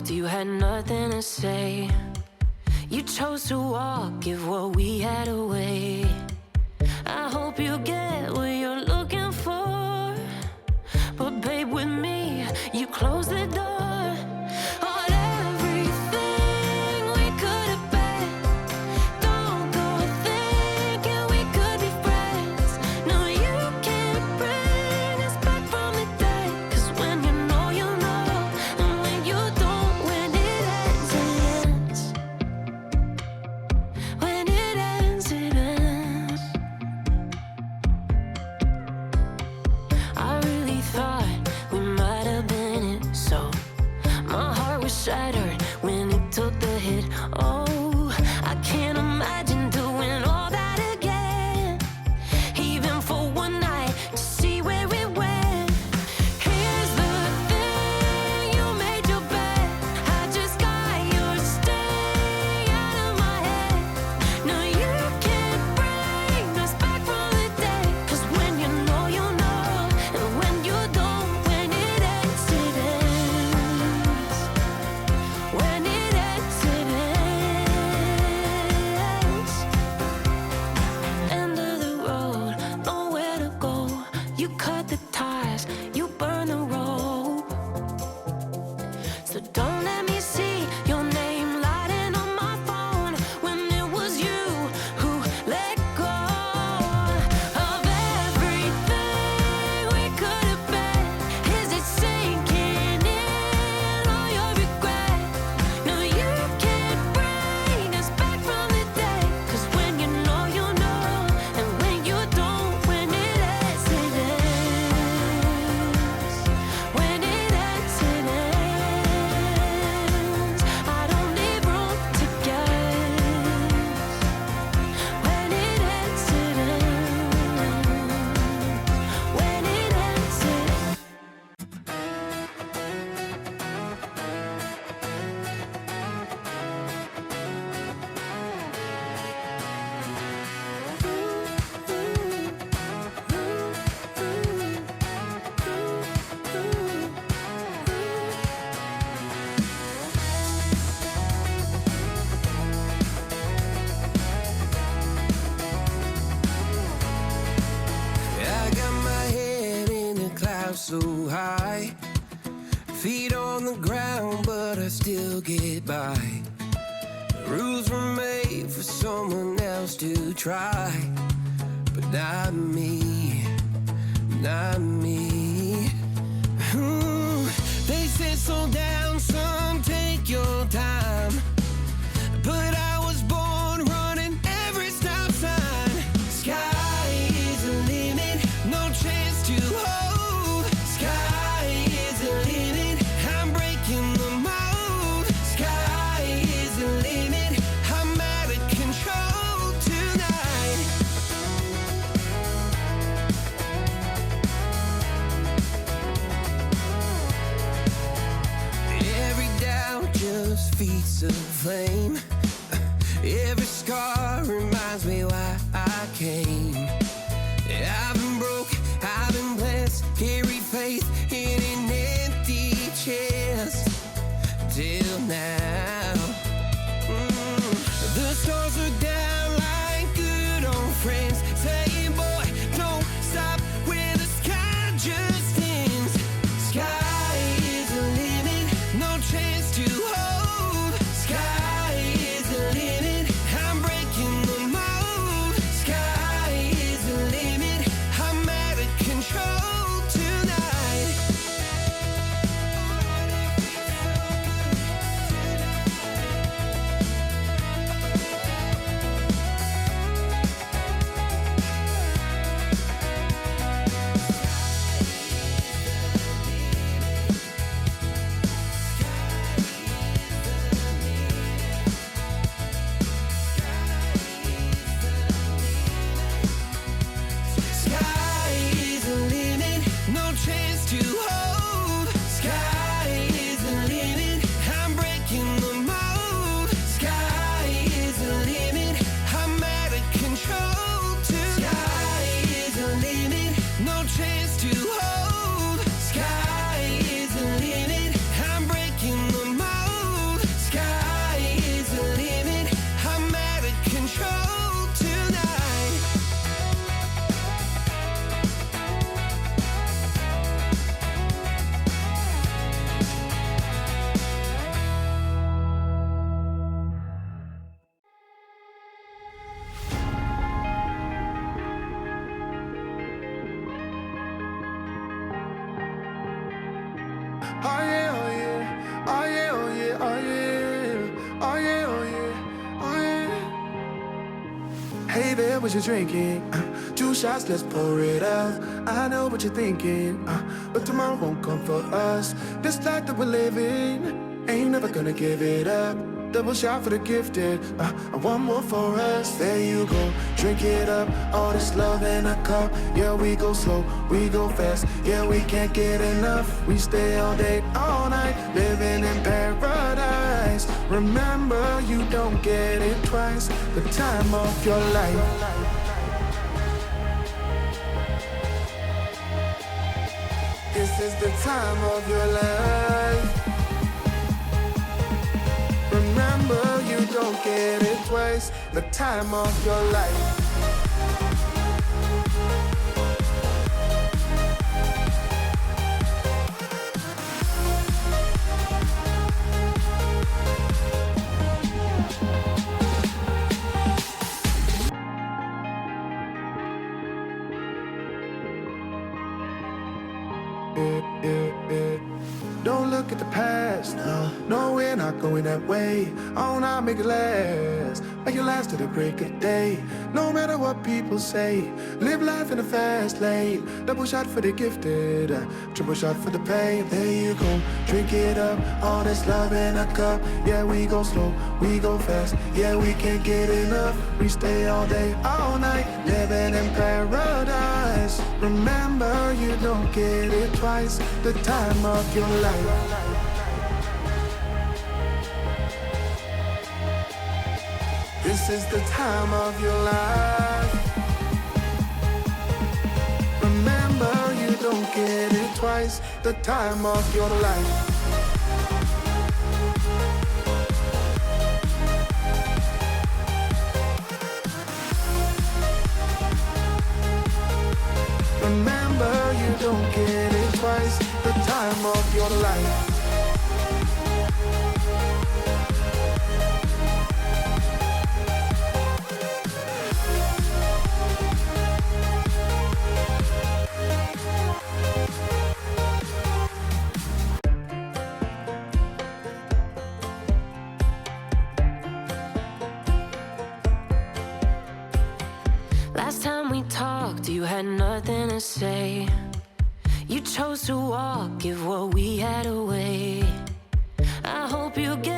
talked, you had nothing to say. You chose to walk, give what we had away. I hope you get what you're looking for, but babe, with me, you close the door on everything we could have been. Don't go thinking we could be friends. No, you can't bring us back from the dead. 'Cause when you know, you know, and when you don't, when it ends, it ends. When it ends, it ends. I really thought we might have been it, so my heart was shattered when it took the hit. Oh, I can't imagine doing all that again, even for one night, to see where it went. Here's the thing, you made your bed, I just got your stay out of my head. No, you can't bring us back from the dead. 'Cause when you know, you know, and when you don't, when it ends, it ends. When it ends, it ends. End of the road, nowhere to go. You cut the ties, you burn the rope. So don't let me see your name lighting on my phone when it was you who let go of everything we could have been. Is it sinking in all your regret? No, you can't bring us back from the dead. 'Cause when you know, you know, and when you don't, when it ends, it ends. When it ends, it ends. I don't leave room to guess. When it ends, it ends. When it ends, it ends. I got my head in the clouds so high, feet on the ground, but I still get by. Rules were made for someone else to try, but not me, not me. They said slow down, son, take your time, but I was born running every stop sign. Sky is the limit, no chance to hold. Sky is the limit, I'm breaking the mold. Sky is the limit, I'm out of control tonight. Every doubt just feeds the flame. Every scar reminds me why I came. I've been broke, I've been blessed, carried faith in an empty chest till now. The stars are down like good old friends, saying, boy, don't stop where the sky just ends. Sky is the limit, no chance to hold. Sky is the limit, I'm breaking the mold. Sky is the limit, I'm out of control tonight. Oh yeah, oh yeah, oh yeah, oh yeah, oh yeah, oh yeah, oh yeah, oh yeah. Hey there, what you drinking? 2 shots, let's pour it out. I know what you're thinking, but tomorrow won't come for us. This life that we're living, ain't never gonna give it up. Double shot for the gifted, and one more for us. There you go, drink it up. All this love in a cup. Yeah, we go slow, we go fast. Yeah, we can't get enough. We stay all day, all night, living in paradise. Remember, you don't get it twice. The time of your life. This is the time of your life. Remember, you don't get it twice. The time of your life. Don't look at the past, no, we're not going that way. Oh, now make it last, make it last to the break of day. No matter what people say, live life in a fast lane. Double shot for the gifted, triple shot for the pain. There you go, drink it up, all this love in a cup. Yeah, we go slow, we go fast. Yeah, we can't get enough. We stay all day, all night, living in paradise. Remember, you don't get it twice. The time of your life. This is the time of your life. Remember, you don't get it twice. The time of your life. Remember, you don't get it twice. The time of your life. Last time we talked, you had nothing to say. You chose to walk, give what we had away. I hope you get